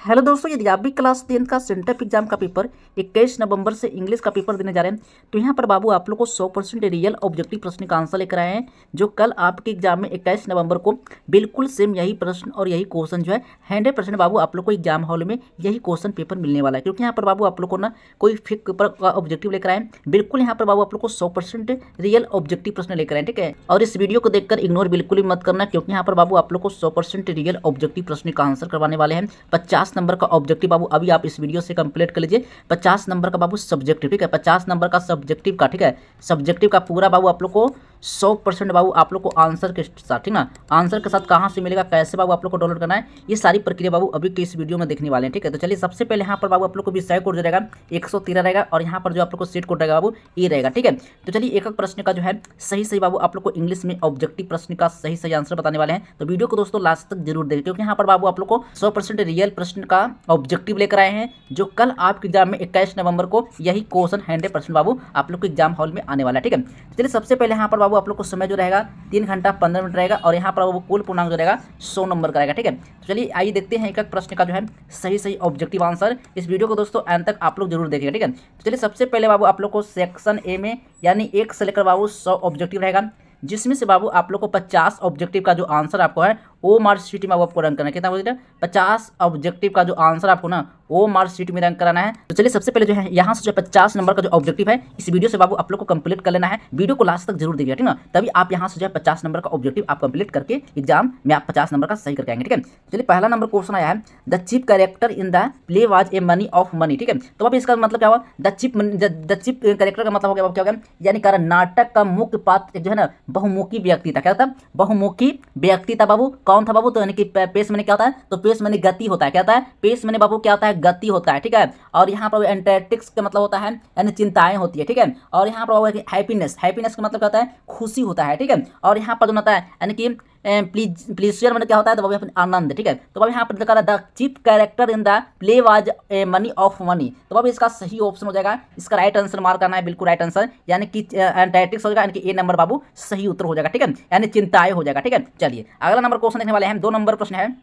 Hello दोस्तों, यदि आप भी क्लास 10 का सेंटअप एग्जाम का पेपर 21 नवंबर से इंग्लिश का पेपर देने जा रहे हैं तो यहाँ पर बाबू आप लोग को 100% रियल ऑब्जेक्टिव प्रश्न का आंसर लेकर आए हैं। जो कल आपके एग्जाम में 21 नवंबर को बिल्कुल सेम यही प्रश्न और यही क्वेश्चन जो है 100% बाबू आप लोग को एग्जाम हॉल में यही क्वेश्चन पेपर मिलने वाला है। क्योंकि यहाँ पर बाबू आप लोग को ना कोई फेक पेपर का ऑब्जेक्टिव लेकर आए, बिल्कुल यहाँ पर बाबू आप लोग को 100% रियल ऑब्जेक्टिव प्रश्न लेकर आए, ठीक है। और इस वीडियो को देखकर इग्नोर बिल्कुल भी मत करना, क्योंकि यहाँ पर बाबू आप लोग को 100% रियल ऑब्जेक्टिव प्रश्न का आंसर करवाने वाले हैं। 50 नंबर का ऑब्जेक्टिव बाबू अभी आप इस वीडियो से कंप्लीट कर लीजिए। 50 नंबर का बाबू सब्जेक्टिव, ठीक है, 50 नंबर का सब्जेक्टिव का, ठीक है, सब्जेक्टिव का पूरा बाबू आप लोग को 100% बाबू आप लोग को आंसर के साथ, ठीक ना, आंसर के साथ कहाँ से मिलेगा, कैसे बाबू आप लोग को डाउनलोड करना है, ये सारी प्रक्रिया बाबू अभी के इस वीडियो में देखने वाले हैं, ठीक है। तो चलिए सबसे पहले यहाँ पर बाबू आप लोग को विषय कोड जो रहेगा 113 रहेगा और यहाँ पर जो आप लोग को सीट कोड रहेगा बाबू ये रहेगा, ठीक है। तो चलिए एक एक प्रश्न का जो है सही बाबू आप लोग को इंग्लिश में ऑब्जेक्टिव प्रश्न का सही आंसर बताने वाले हैं। तो वीडियो को दोस्तों लास्ट तक जरूर देखें, क्योंकि यहाँ पर बाबू आप लोग को 100% रियल प्रश्न का ऑब्जेक्टिव लेकर आए हैं, जो कल आपके एग्जाम में 21 नवंबर को यही क्वेश्चन 100% बाबू आप लोग को एग्जाम हॉल में आने वाला है, ठीक है। चलिए सबसे पहले यहाँ पर बाबू आप लोग को समय जो रहेगा 3 घंटा 15 मिनट रहेगा और यहाँ पर बाबू कुल पूर्णांक जो रहेगा 100 नंबर का रहेगा, ठीक है। तो चलिए आइए देखते हैं एक एक प्रश्न का जो है सही ऑब्जेक्टिव आंसर। इस वीडियो को दोस्तों अंत तक आप लोग जरूर देखिएगा, ठीक है। तो चलिए सबसे पहले बाबू आप लोग को सेक्शन ए में यानी 1 से लेकर बाबू 100 ऑब्जेक्टिव रहेगा, जिसमें से बाबू आप लोग को 50 ऑब्जेक्टिव का जो आंसर आपको है वो मार्कशीट में आपको रंग करना है। कितना बोलते हैं 50 ऑब्जेक्टिव का जो आंसर आपको ना वो मार्कशीट में रंग कराना है। तो चलिए सबसे पहले जो है यहाँ से जो 50 नंबर का जो ऑब्जेक्टिव है इस वीडियो से बाबू आप लोग को कंप्लीट कर लेना है। वीडियो को लास्ट तक जरूर देखिएगा, ठीक ना, तभी आप यहाँ से जो है 50 नंबर का ऑब्जेक्टिव आप कंप्लीट करके एग्जाम में आप 50 नंबर का सही करके आएंगे, ठीक है। चलिए पहला नंबर क्वेश्चन आया है, the chief character in the play was a money of money, ठीक है। तो अब इसका मतलब क्या हुआ, द चीफ कैरेक्टर का मतलब हो गया क्या हो गया, यानी कारण नाटक का मुख्य पात्र जो है ना बहुमुखी व्यक्ति था। क्या था, बहुमुखी व्यक्ति था बाबू। कौन था बाबू, तो यानी कि पेश मैंने क्या होता है, तो पेश मैंने गति होता है। क्या होता है, पेश मैंने बाबू क्या होता है, गति होता है, ठीक है। और यहाँ पर एंटाइटिक्स का मतलब होता है यानी चिंताएं होती है, ठीक है। और यहाँ पर हैप्पीनेस का मतलब क्या होता है, खुशी होता है, ठीक है। और यहाँ पर जो होता है यानी कि प्लीजियर मतलब क्या होता है, तो बाबू आनंद, ठीक है। तो बाबू यहाँ पर लिखा the chief character in the play was a money of money. तो बाबू इसका सही ऑप्शन हो जाएगा, इसका राइट आंसर मार्क करना है, बिल्कुल राइट आंसर, यानी कि एंटाइटिक्स हो जाएगा, यानी कि ए नंबर बाबू सही उत्तर हो जाएगा, ठीक है, यानी चिंताएं हो जाएगा, ठीक है। चलिए अगला नंबर क्वेश्चन देखने वाले हैं। 2 नंबर प्रश्न है,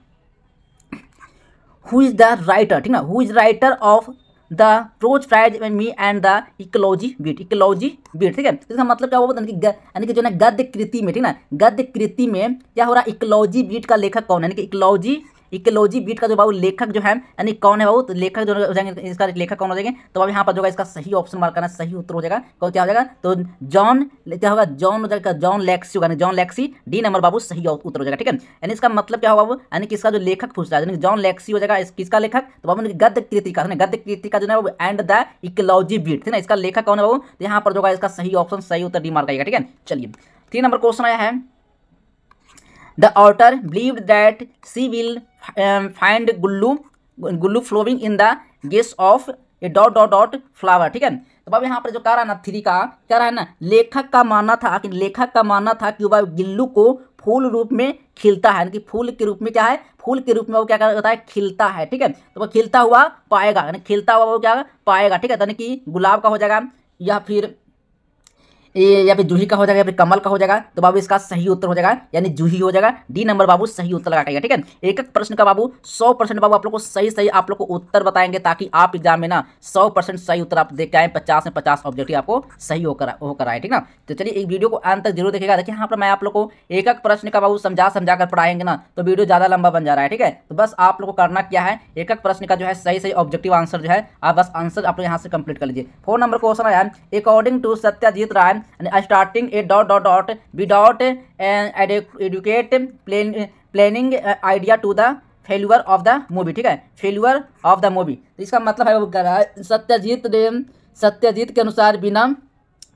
हु इज द राइटर, ठीक ना, who is writer of the prose prize me and the ecology beat, ठीक है। इसका मतलब क्या होगा, यानी कि जो है गद्य कृति में, ठीक ना, गद्य कृति में क्या हो रहा है, इकोलॉजी बीट का लेखक कौन है, यानी कि इकोलॉजी बीट का जो बाबू लेखक जो है यानी कौन है बाबू, तो लेखक जो हो जाएंगे, इसका लेखक कौन हो जाएंगे, तो अब यहाँ पर जो है इसका सही ऑप्शन मार्क करना, सही उत्तर हो जाएगा, क्या हो जाएगा, तो जॉन क्या होगा, जॉन हो जाएगा, जॉन लेक्सी होगा, जॉन लेक्सी, डी नंबर बाबू सही उत्तर हो जाएगा, ठीक है। यानी इसका मतलब क्या होगा बाबू, यानी कि इसका जो लेखक पूछ रहा है यानी जॉन लेक्सी हो जाएगा, किसका लेखक, तो बाबू गद्य कृति का जो है वो एंड द इकोलॉजी बीट, ठीक है, इसका लेखक कौन है बाबू, तो यहाँ पर जो है इसका सही ऑप्शन सही उत्तर डी मार्क आएगा, ठीक है। चलिए 3 नंबर क्वेश्चन आया है, The author believed that she will find Gullu flowing in the guise of a dot flower, ठीक है। तो अब यहाँ पर जो कह रहा है ना 3 का कह रहा है ना, लेखक का मानना था कि वह गिल्लू को फूल रूप में खिलता है, यानी कि फूल के रूप में क्या है, फूल के रूप में वो क्या होता है, खिलता है, ठीक है। तो वो खिलता हुआ पाएगा, यानी खिलता हुआ वो क्या पाएगा, ठीक है, यानी कि गुलाब का हो जाएगा या फिर या फिर जूही का हो जाएगा या फिर कमल का हो जाएगा, तो बाबू इसका सही उत्तर हो जाएगा यानी जूही हो जाएगा, डी नंबर बाबू सही उत्तर लगाएगा, ठीक है। एक एक प्रश्न का बाबू 100% बाबू आप लोग को सही आप लोग को उत्तर बताएंगे, ताकि आप एग्जाम में ना 100% सही उत्तर आप देख के आए, 50 में 50 ऑब्जेक्टिव आपको सही होकर आए, ठीक ना। तो चलिए एक वीडियो को अंत तक जरूर देखिएगा। देखिए यहाँ पर मैं आप लोग को एक एक प्रश्न का बाबू समझा कर पढ़ाएंगे ना, तो वीडियो ज़्यादा लंबा बन जा रहा है, ठीक है। तो बस आप लोग को करना क्या है, एक एक प्रश्न का जो है सही ऑब्जेक्टिव आंसर जो है आप बस आंसर आप लोग यहाँ से कंप्लीट कर लीजिए। 4 नंबर क्वेश्चन आया, according to Satyajit Ray starting a dot without educate planning idea to the failure of the movie, ठीक है, failure of the movie। तो इसका मतलब है वो कह रहा है सत्यजीत के अनुसार बिना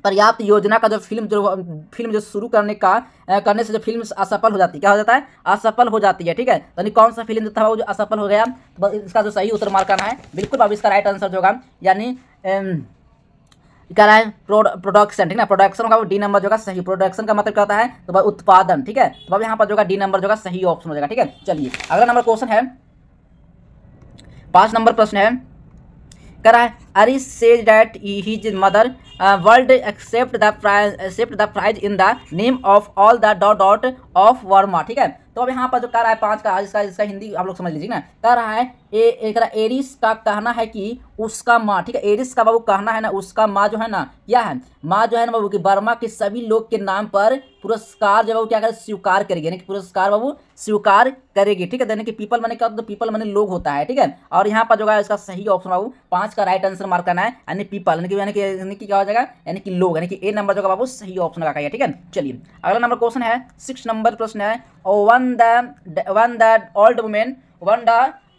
पर्याप्त योजना का जो फिल्म जो शुरू करने से जो फिल्म असफल हो जाती है, क्या हो जाता है, असफल हो जाती है, ठीक है। यानी कौन सा फिल्म जो था वो जो असफल हो गया, इसका जो सही उत्तर मार्क करना है, बिल्कुल अब इसका राइट आंसर जो होगा यानी क्या है प्रोडक्शन, ठीक है, प्रोडक्शन होगा डी नंबर जो है सही। प्रोडक्शन का मतलब क्या होता है, तो भाई उत्पादन, ठीक है। तो अब यहाँ पर जो है डी नंबर जो है सही ऑप्शन हो जाएगा, ठीक है। चलिए अगला नंबर क्वेश्चन है, 5 नंबर प्रश्न है, कह रहा है अरिश says that his mother world accept the prize in the name of all the dot of Verma, ठीक है। तो अब यहाँ पर जो कह रहा है 5 का इसका हिंदी आप लोग समझ लीजिए ना, कह रहा है एक एरिस का कहना है कि उसका माँ, ठीक है, एरिस का बाबू कहना है ना उसका माँ जो है ना क्या है, माँ जो है ना बाबू कि बर्मा के सभी लोग के नाम पर पुरस्कार जो बाबू क्या करे स्वीकार करेगी, यानी कि पुरस्कार बाबू स्वीकार करेगी, ठीक है। यानी कि पीपल माने क्या होता है, पीपल माने लोग होता है, ठीक है। और यहाँ पर जो है इसका सही ऑप्शन बाबू 5 का राइट आंसर मार्क करना है, यानी पीपल यानी कि क्या हो जाएगा, यानी कि लोग, यानी कि ए नंबर जो बाबू सही ऑप्शन लगा है, ठीक है। चलिए अगला नंबर क्वेश्चन है 6 नंबर प्रश्न है, one the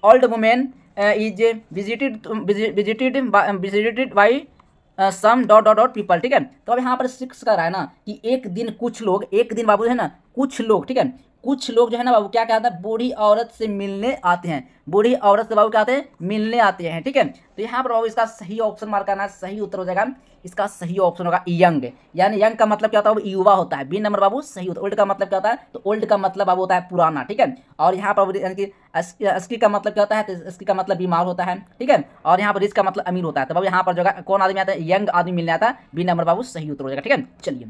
old women is visited by some dot dot dot people, ठीक है। तो अब यहाँ पर 6 का रहा है ना कि एक दिन कुछ लोग, एक दिन बाबू है ना कुछ लोग, ठीक है, कुछ लोग जो है ना बाबू क्या कहते हैं, बूढ़ी औरत से मिलने आते हैं, बूढ़ी औरत से बाबू क्या आते हैं, मिलने आते हैं, ठीक है। तो यहाँ पर बाबू इसका सही ऑप्शन मार्क करना है, सही उत्तर हो जाएगा इसका सही ऑप्शन होगा यंग, यानी यंग का मतलब क्या होता है, युवा होता है, बी नंबर बाबू सही होता है। ओल्ड का मतलब क्या होता है, तो ओल्ड का मतलब बाबू होता है पुराना, ठीक है। और यहाँ पर यानी कि अस्की का मतलब क्या होता है, तो अस्की का मतलब बीमार होता है, ठीक है। और यहाँ पर रिच का मतलब अमीर होता है। तो बाबू यहाँ पर जो है कौन आदमी आता है, यंग आदमी मिलने आता है, बी नंबर बाबू सही उत्तर हो जाएगा, ठीक है। चलिए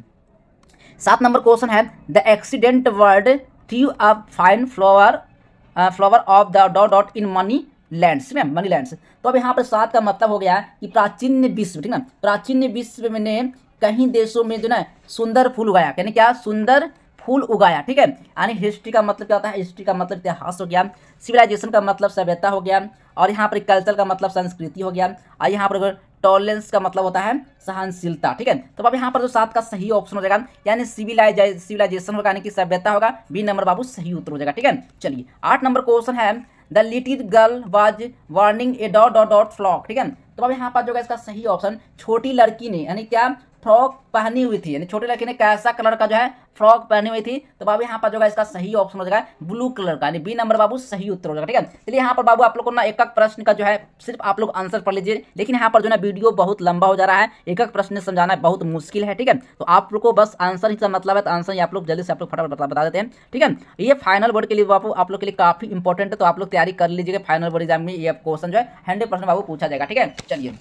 7 नंबर क्वेश्चन है, the accident word through a fine flower of the dot dot in money lands, ठीक है, मनी लैंड्स। तो अब यहाँ पर 7 का मतलब हो गया कि प्राचीन विश्व, ठीक है, प्राचीन विश्व में ने कहीं देशों में जो ना सुंदर फूल उगाया, यानी क्या सुंदर फूल उगाया, ठीक है। यानी हिस्ट्री का मतलब क्या होता है, हिस्ट्री का मतलब इतिहास हो गया, सिविलाइजेशन का मतलब सभ्यता हो गया, और यहाँ पर कल्चर का मतलब संस्कृति हो गया, और यहाँ पर टॉलरेंस का मतलब होता है सहनशीलता, ठीक है। तो अब यहाँ पर जो 7 का सही ऑप्शन हो जाएगा, यानी सिविलाइजेशन होगा, यानी कि सभ्यता होगा, बी नंबर बाबू सही उत्तर हो जाएगा, ठीक है। चलिए 8 नंबर क्वेश्चन है, the little girl was warning A dot dot dot flock, ठीक है। तो अब यहाँ पर जो है इसका सही ऑप्शन, छोटी लड़की ने यानी क्या फ्रॉक पहनी हुई थी, यानी छोटी लड़की ने कैसा कलर का जो है फ्रॉक पहनी हुई थी। तो बाबू यहाँ पर जो है इसका सही ऑप्शन हो जाएगा ब्लू कलर का, यानी बी नंबर बाबू सही उत्तर हो जाएगा, ठीक है। चलिए यहाँ पर बाबू आप लोग को ना एक एक प्रश्न का जो है सिर्फ आप लोग आंसर पढ़ लीजिए, लेकिन यहाँ पर जो है वीडियो बहुत लंबा हो जा रहा है, एक एक प्रश्न समझाना बहुत मुश्किल है, ठीक है। तो आप लोग को बस आंसर ही का मतलब है, तो आंसर ही आप लोग जल्दी से आप लोग फटाफट बता देते हैं, ठीक है। ये फाइनल बोर्ड के लिए बाबू आप लोग के लिए काफी इंपॉर्टेंट है, तो आप लोग तैयारी कर लीजिएगा, फाइनल बोर्ड एग्जाम में ये क्वेश्चन जो है 100% बाबू पूछा जाएगा, ठीक है। चलिए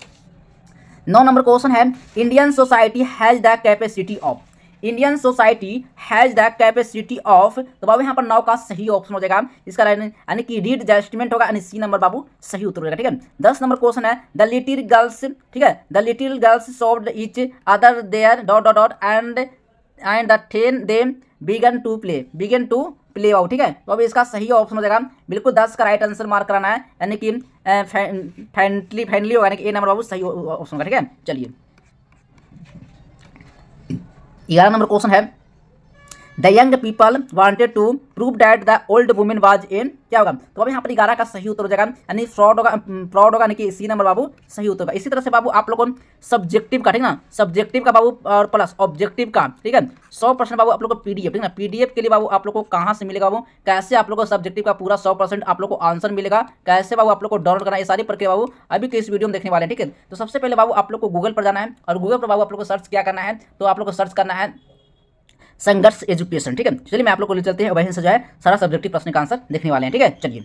9 नंबर क्वेश्चन है, Indian society has the capacity of, Indian society has the capacity of. तो बाबू यहाँ पर 9 का सही ऑप्शन हो जाएगा इसका, यानी कि रीड जस्टिसमेंट होगा, यानी सी नंबर बाबू सही उत्तर हो जाएगा, ठीक है। 10 नंबर क्वेश्चन है, द लिटिल गर्ल्स, ठीक है, the little girls solved each other there dot dot dot and the ten they began to play out, ठीक है। तो अब इसका सही ऑप्शन हो जाएगा बिल्कुल 10 का राइट आंसर मार्क कराना है, यानी कि फाइनली होगा, यानी कि ए नंबर बाबू सही ऑप्शन होगा, ठीक है। चलिए 11 नंबर क्वेश्चन है, the young people wanted to prove that the old women was in, क्या होगा। तो अब यहाँ पर 11 का सही उत्तर हो जाएगा, यानी फ्रॉड होगा, यानी कि सी नंबर बाबू सही उत्तर होगा। इसी तरह से बाबू आप लोगों को सब्जेक्टिव का, ठीक है ना, सब्जेक्टिव का बाबू और प्लस ऑब्जेक्टिव का, ठीक है, 100% बाबू आप लोग को पीडीएफ, ठीक है ना, पीडीएफ के लिए बाबू आप लोग को कहाँ से मिलेगा बाबू, कैसे आप लोग को सब्जेक्टिव का पूरा 100% आप लोग को आंसर मिलेगा, कैसे बाबू आप लोग को डाउनलोड करना है, ये सारी प्रक्रिया बाबू अभी के इस वीडियो में देखने वाले हैं, ठीक है। तो सबसे पहले बाबू आप लोग को गूगल पर जाना है, और गूगल पर बाबू आप लोग को सर्च क्या करना है, तो आप लोग को सर्च करना है संघर्ष एजुकेशन, ठीक है। चलिए मैं आप लोग को ले चलते हैं, वहीं से जो है सारा सब्जेक्टिव प्रश्न का आंसर देखने वाले हैं, ठीक है। चलिए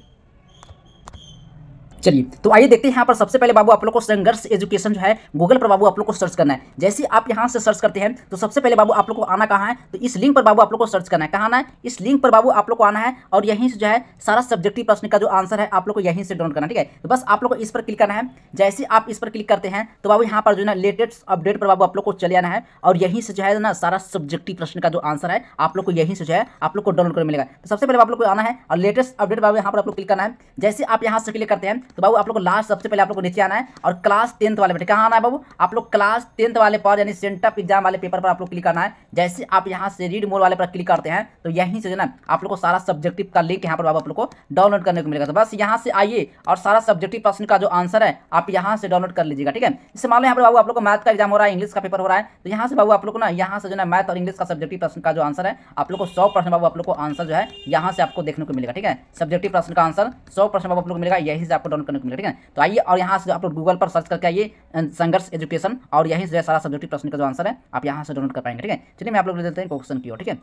तो आइए देखते हैं यहाँ पर सबसे पहले बाबू आप लोग को संघर्ष एजुकेशन जो है गूगल पर बाबू आप लोग को सर्च करना है। जैसे आप यहाँ से सर्च करते हैं तो सबसे पहले बाबू आप लोग को आना कहाँ है, तो इस लिंक पर बाबू आप लोग को सर्च करना है, कहाँ आना है, इस लिंक पर बाबू आप लोग को आना है, और यहीं से जो है सारा सब्जेक्टिव प्रश्न का जो आंसर है आप लोग को यहीं से डाउनलोड करना है, ठीक है। तो बस आप लोग को इस पर क्लिक करना है। जैसे आप इस पर क्लिक करते हैं तो बाबू यहाँ पर जो है लेटेस्ट अपडेट पर बाबू आप लोग को चले आना है, और यहीं से जो है ना सारा सब्जेक्टिव प्रश्न का जो आंसर है आप लोग को यहीं से जो है आप लोग को डाउनलोड कर मिलेगा। तो सबसे पहले आप लोग को आना है और लेटेस्ट अपडेट बाबू यहाँ पर आप लोग क्लिक करना है। जैसे आप यहाँ से क्लिक करते हैं तो बाबू आप लोग को लास्ट सबसे पहले आप लोग को नीचे आना है, और क्लास 10th वाले पे कहाँ आना है बाबू, आप लोग क्लास 10th वाले पर यानी सेंटअप एग्जाम वाले पेपर पर आप लोग क्लिक करना है। जैसे आप यहाँ से रीड मोर वाले पर क्लिक करते हैं तो यहीं से जो ना आप लोग को सारा सब्जेक्टिव का लिंक यहाँ पर बाबू आप लोग को डाउनलोड करने को मिलेगा। तो बस यहाँ से आइए और सारा सब्जेक्टिव प्रश्न का जो आंसर है आप यहाँ से डाउनलोड कर लीजिएगा, ठीक है। इससे मान लो यहाँ पर बाबू आप लोग को मैथ का एग्जाम हो रहा है, इंग्लिश का पेपर हो रहा है, तो यहाँ से बाबू आप लोग को ना यहाँ से जो है मैथ और इंग्लिश का सब्जेक्टिव प्रश्न का जो आंसर है आप लोग को 100% बाबू आप लोग को आंसर जो है यहाँ से आपको देखने को मिलेगा, ठीक है। सब्जेक्टिव प्रश्न का आंसर 100% बाबू आप लोग को मिलेगा, यहीं से आपको डाउनलोड करने को मिलेगा, ठीक है। तो आइए और यहाँ से आप लोग गूगल पर सर्च करके आइए संघर्ष एजुकेशन, और यहीं से सारा सब्जेक्टिव प्रश्न का जो आंसर है आप यहाँ से डाउनलोड कर पाएंगे, ठीक है। चलिए मैं आप लोग ले देते हैं क्वेश्चन की ओर, ठीक है।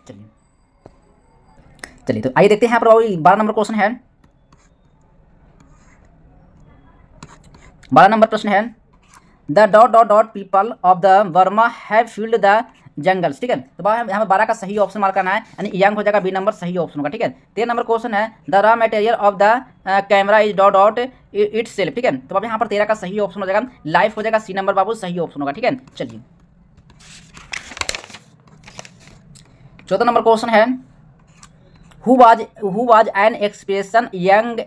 चलिए तो आइए देखते हैं यहाँ पर 12 नंबर क्वेश्चन है। 12 नंबर प्रश्न है, the dot dot dot people of the Verma have field the jungles, ठीक है। तो यहाँ पर 12 का सही ऑप्शन मार्क करना है, यानी यंग हो जाएगा बी नंबर सही ऑप्शन होगा, ठीक है। 13 नंबर क्वेश्चन है the raw material of the camera is dot dot it's self, ठीक है। तो अब यहाँ पर 13 का सही ऑप्शन हो जाएगा लाइफ हो जाएगा सी नंबर बाबू सही ऑप्शन होगा, ठीक है। चलिए 14 नंबर क्वेश्चन है who was an expression young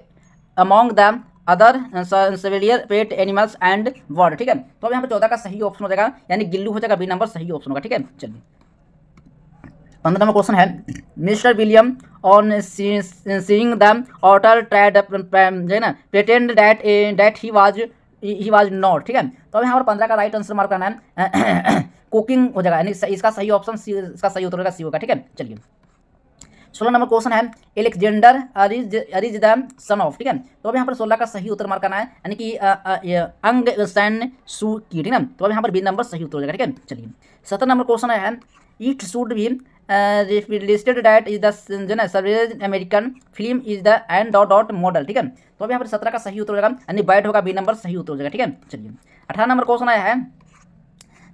among the other सेविलियर पेट एनिमल्स एंड बर्ड, ठीक है। तो अब यहाँ पर 14 का सही ऑप्शन हो जाएगा, यानी गिल्लू हो जाएगा बी नंबर सही ऑप्शन होगा, ठीक है। चलिए 15 नंबर क्वेश्चन है mister William on seeing the otter tried जो है ना pretend that he was not, ठीक है। तो अब यहाँ पर 15 का राइट आंसर मार्क करना है कुकिंग हो जाएगा, यानी इसका सही ऑप्शन सी, इसका सही उत्तर होगा सी होगा, ठीक है। चलिए 16 नंबर क्वेश्चन है Alexander Ariz the son of, ठीक है। तो अब यहाँ पर 16 का सही उत्तर मार्क करना है, यानी कि अंग सैन सू की, ठीक है। तो अब यहाँ पर बी नंबर सही उत्तर हो जाएगा, ठीक है। चलिए 17 नंबर क्वेश्चन है it should be listed that is the जो ना service American film is the end dot dot model, ठीक है। तो अब यहाँ पर 17 का सही उत्तर हो जाएगा, यानी बैट होगा बी नंबर सही उत्तर हो जाएगा, ठीक है। चलिए 18 नंबर क्वेश्चन है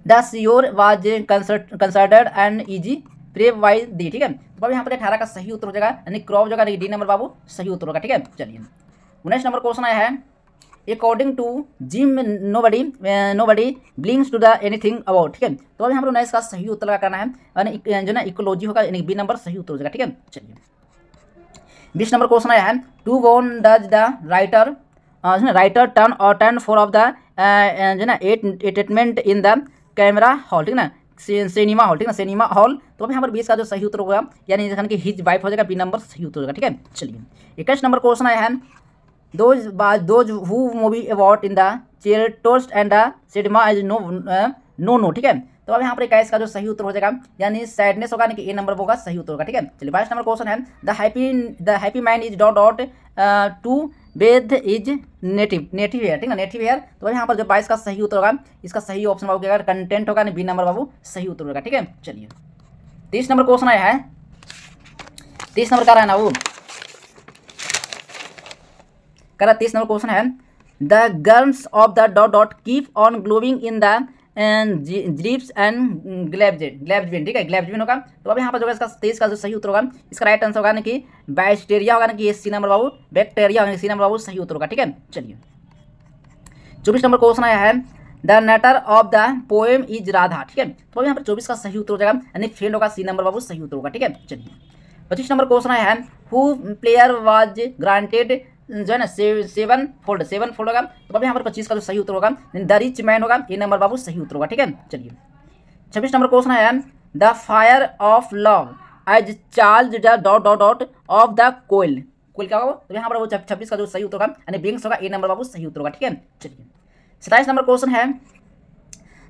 the sure was considered an easy prey by the, ठीक है। तो अब यहाँ पर 18 का सही उत्तर हो जाएगा, यानी क्रॉप हो जाएगा, डी नंबर बाबू सही उत्तर होगा, ठीक है। चलिए 19 नंबर क्वेश्चन है according to Jim nobody blinks to the anything about, ठीक है। तो अब यहाँ पर 19 का सही उत्तर करना है, यानी जो ना इकोलॉजी होगा, यानी बी नंबर सही उत्तर हो जाएगा, ठीक है। चलिए 20 नंबर क्वेश्चन है to one does the writer turn for of the जो ना statement in the camera hall, ठीक है ना सिनेमा हॉल, ठीक है सिनेमा हॉल। तो अब यहाँ पर 20 का जो सही उत्तर होगा, यानी कि हिज वाइफ हो जाएगा बी नंबर सही उत्तर होगा, ठीक है। चलिए 21 नंबर क्वेश्चन है those who movie award in the चेयरटोस्ट and the cinema is no, ठीक है। तो अब यहाँ पर 21 का जो सही उत्तर हो जाएगा, यानी सैडनेस होगा, यानी कि ए नंबर होगा सही उत्तर होगा, ठीक है। चलिए 22 नंबर क्वेश्चन है the happy man is dot dot to wed is native here, ठीक है नेटिव हेयर। तो अब यहाँ पर जो 22 का सही उत्तर होगा, इसका सही ऑप्शन बाबू क्या कंटेंट होगा, बी नंबर बाबू सही उत्तर होगा, ठीक है। चलिए 30 नंबर क्वेश्चन आया है, 30 नंबर का रहा है ना वो करा 30 नंबर क्वेश्चन है the germs of the dot dot keep on glowing in the jeeps and ग्लैब्सबिन, ठीक है ग्लैब्सबिन होगा। तो अब यहाँ पर जो इसका 23 का जो सही उत्तर होगा, इसका राइट आंसर होगा, कि बैक्टीरिया होगा, कि ये सी नंबर बाबू बैक्टीरिया होगा, सी नंबर बाबू सही उत्तर होगा, ठीक है। चलिए 24 नंबर क्वेश्चन आया है the narrator of the poem is Radha, ठीक है। तो अब यहाँ पर 24 का सही उत्तर हो जाएगा, यानी फेल होगा सी नंबर बाबू सही उत्तर होगा, ठीक है। चलिए 25 नंबर क्वेश्चन आया है हु प्लेयर वाज ग्रांटेड जो है ना 7 फोल्ड होगा। तो अब यहाँ पर 25 का जो सही उत्तर होगा, द रिच मैन होगा, ये नंबर बाबू सही उत्तर होगा, ठीक है। चलिए 26 नंबर क्वेश्चन है the fire of love as charge the dot dot dot of the koel क्या होगा। तो यहाँ पर वो 26 का जो सही उत्तर होगा, यानी बिंग्स होगा, ए नंबर बाबू सही उत्तर होगा, ठीक है। चलिए 27 नंबर क्वेश्चन है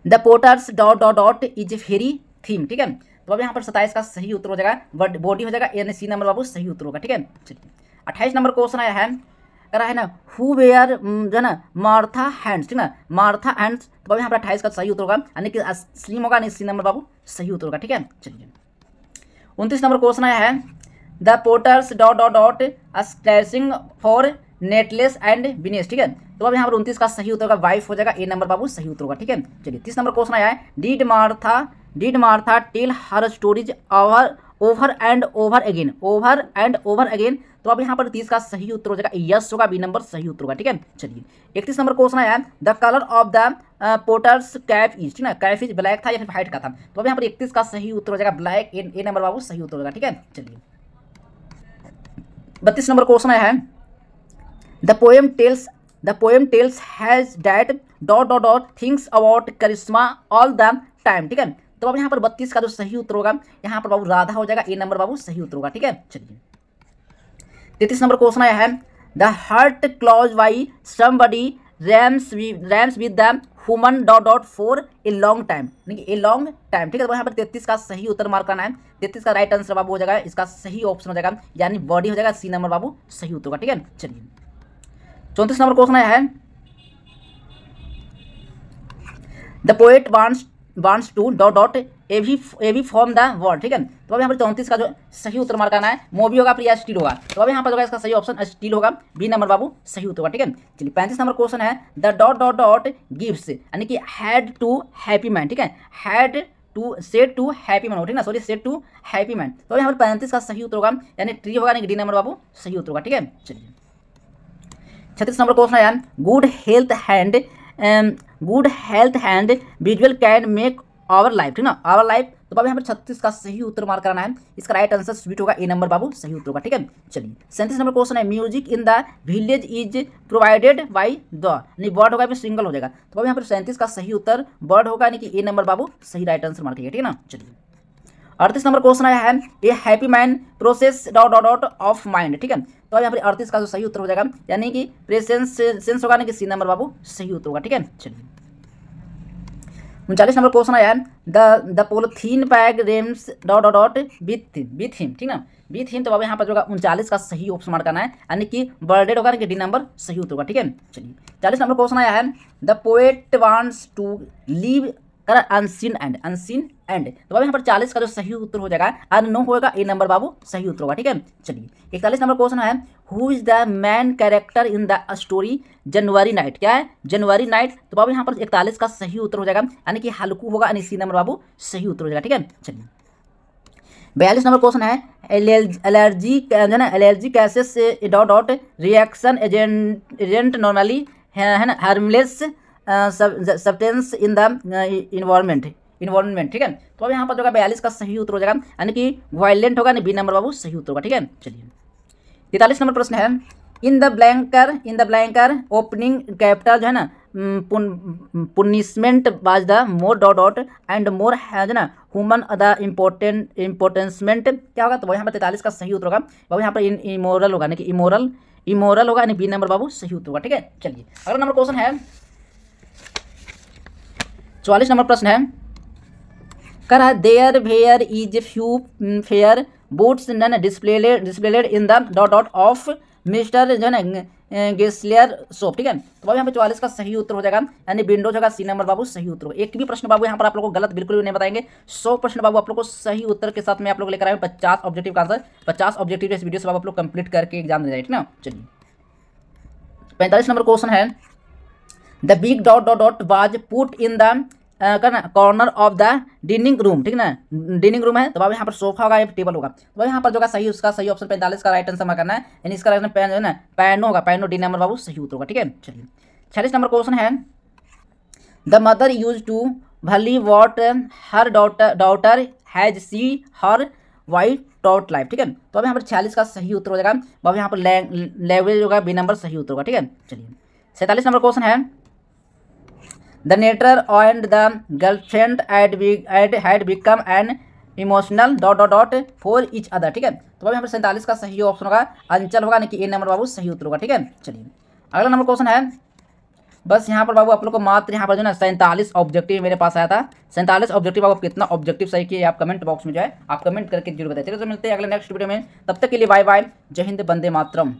the potters dot dot dot is fairy theme, ठीक है। तो अब यहाँ पर 27 का सही उत्तर हो जाएगा, बॉडी हो जाएगा, यानी सी नंबर बाबू सही उत्तर होगा, ठीक है। चलिए 28 नंबर क्वेश्चन आया है करा है ना हु वेयर जो है ना मार्था हैंड्स, ठीक है मार्था हैंड्स। तो अब यहाँ पर 28 का सही उत्तर होगा, यानी कि स्लिम होगा, यानी सी नंबर बाबू सही उत्तर होगा, ठीक है। चलिए 29 नंबर क्वेश्चन आया है the potters dot dot dot स्क्लैशिंग फॉर नेटलेस एंड बिनेस, ठीक है। तो अब यहाँ पर 29 का सही उत्तर होगा, वाइफ हो जाएगा, ए नंबर बाबू सही उत्तर होगा, ठीक है। चलिए 30 नंबर क्वेश्चन आया है did Martha tell her stories over and over again. तो अब यहाँ पर 30 का सही उत्तर हो जाएगा, यस होगा, बी नंबर सही उत्तर होगा, ठीक है। चलिए 31 नंबर क्वेश्चन आया the colour of the potters cap is, ठीक है कैप इज ब्लैक था या फिर व्हाइट का था। तो अब यहाँ पर 31 का सही उत्तर हो जाएगा ब्लैक, ए नंबर बाबू सही उत्तर होगा, ठीक है। चलिए 32 नंबर क्वेश्चन आया है the poem tells has that dot dot dot things about Karishma all the time, ठीक है। तो अब यहाँ पर 32 का जो सही उत्तर होगा, यहाँ पर बाबू राधा हो जाएगा, ए नंबर बाबू सही उत्तर होगा, ठीक है। चलिए 33 नंबर क्वेश्चन आया है the heart clause why somebody rams with the human dot dot for a long time, a long time, ठीक है। तो यहाँ पर 33 का सही उत्तर मार्क करना है, 33 का राइट आंसर बाबू हो जाएगा, इसका सही ऑप्शन हो जाएगा, यानी बॉडी हो जाएगा, सी नंबर बाबू सही उत्तर होगा, ठीक है। चलिए 34 नंबर क्वेश्चन आया है the poet wants to dot dot एवी फॉर्म द वर्ड, ठीक है। तो अब यहाँ पर 34 का जो सही उत्तर मार्क करना है, मोबी होगा फिर या स्टील होगा। तो अब यहाँ पर जो इसका सही ऑप्शन स्टील होगा, बी नंबर बाबू सही उत्तर होगा, ठीक है। चलिए 35 नंबर क्वेश्चन है the dot dot dot gives, यानी कि हैड टू हैप्पी मैन, ठीक है had said to happy man, ठीक ना, sorry said to happy man. तो यहाँ पर 35 का सही उत्तर होगा यानी ट्री होगा, यानी डी नंबर बाबू सही उत्तर होगा, ठीक है। चलिए 36 नंबर क्वेश्चन है यार, good health and visual can make our life, ठीक ना, आवर लाइफ। तो बाबू यहाँ पर 36 का सही उत्तर मार्क कराना है। इसका राइट आंसर स्वीट होगा, ए नंबर बाबू सही उत्तर होगा, ठीक है। चलिए 37 नंबर क्वेश्चन है, music in the village is provided by the, यानी वर्ड होगा, सिंगल हो जाएगा। तो बाबू यहाँ पर 37 का सही उत्तर वर्ड होगा, यानी कि ए नंबर बाबू सही राइट आंसर मार्क किया, ठीक है ना। चलिए 38 नंबर क्वेश्चन आया है, ए happy man process dot dot dot of mind, ठीक है। तो यहाँ पर 38 का जो सही उत्तर हो जाएगा, यानी कि प्रेजेंस सेंस होगा, यानी कि सी नंबर बाबू सही उत्तर होगा, ठीक है। चलिए 39 नंबर क्वेश्चन आया है, the polythene bag Rhames dot dot dot with him, ठीक ना, विथ हिम। तो बाबू यहाँ पर जो 39 का सही ऑप्शन मार्क करना है, यानी कि बर्डेड होगा, यानी कि डी नंबर सही उत्तर होगा, ठीक है। चलिए 40 नंबर क्वेश्चन आया है, the poet wants to leave unseen end. तो बाबू यहाँ पर 40 का जो सही उत्तर हो जाएगा अननोन होगा, ए नंबर बाबू सही उत्तर होगा, ठीक है। चलिए 41 नंबर क्वेश्चन है, who is the man character in the story January night, क्या है जनवरी नाइट। तो बाबू यहाँ पर 41 का सही उत्तर हो जाएगा, यानी कि हल्कू होगा, यानी सी नंबर बाबू सही उत्तर हो जाएगा, ठीक है। चलिए 42 नंबर क्वेश्चन है, allergy cases dot dot reaction agent normally है ना harmless substance in the environment, ठीक है। तो अब यहाँ पर जो 42 का सही उत्तर हो जाएगा, यानी कि वायलेंट होगा, बी नंबर बाबू सही उत्तर होगा, ठीक है। चलिए 43 नंबर प्रश्न है, इन द ब्लैंकर ओपनिंग कैपिटल जो है ना punishment was the more dot dot and more है ना ह्यूमन द इम्पोर्टेंसमेंट, क्या होगा। तो यहाँ पर 43 का सही उत्तर होगा बाबू, यहाँ पर इमोरल होगा, यानी कि इमोरल होगा, यानी बी नंबर बाबू सही उत्तर होगा, ठीक है। चलिए अगला नंबर क्वेश्चन है 44 नंबर प्रश्न है, कर there where is few fair boats none displayed in the dot dot of mister जो है गेस्लियर शॉप, ठीक है। तो बाबू यहाँ पे 44 का सही उत्तर हो जाएगा, यानी विंडोज होगा, सी नंबर बाबू सही उत्तर होगा। एक भी प्रश्न बाबू यहाँ पर आप लोगों को गलत बिल्कुल भी नहीं बताएंगे। 100 प्रश्न बाबू आप लोग को सही उत्तर के साथ में आप लोग लेकर आए 50 ऑब्जेक्टिव का आंसर, 50 ऑब्जेक्टिव इस वीडियो से बाबू आप लोग कंप्लीट करके एग्जाम दे जाए, ठीक ना। चलिए 45 नंबर क्वेश्चन है, the big dot dot dot was put in the corner of the dining room, ठीक ना, डाइनिंग रूम है। तो बाबू यहाँ पर सोफा होगा, टेबल होगा। तो यहाँ पर जो सही उसका सही ऑप्शन 45 का राइट आंसर करना है, यानी इसका राइट पेन है ना पैनो होगा, पैनो डी नंबर बाबू सही उत्तर होगा, ठीक है। चलिए 46 नंबर क्वेश्चन है, द मदर यूज टू भली what her daughter has see her white taught life, ठीक है। तो अब यहाँ पर 46 का सही उत्तर हो जाएगा बाबू, यहाँ पर लैंग्वेज होगा, बी नंबर सही उत्तर होगा, ठीक है। चलिए 47 नंबर क्वेश्चन है, the narrator and the girlfriend had become an emotional dot dot dot for each other, ठीक है। तो बाबू यहाँ पर 47 का सही ऑप्शन होगा अंचल होगा, यानी कि ए नंबर बाबू सही उत्तर होगा, ठीक है। चलिए अगला नंबर क्वेश्चन है, बस यहाँ पर बाबू आप लोग को मात्र यहाँ पर जो है ना 47 ऑब्जेक्टिव मेरे पास आया था। 47 ऑब्जेक्टिव आप कितना ऑब्जेक्टिव सही किए आप कमेंट बॉक्स में जो है आप कमेंट करके जरूर बताइए। चलिए तो मिलते हैं अगले नेक्स्ट वीडियो में, तब तक के लिए बाय बाय, जय हिंद, वंदे मातरम।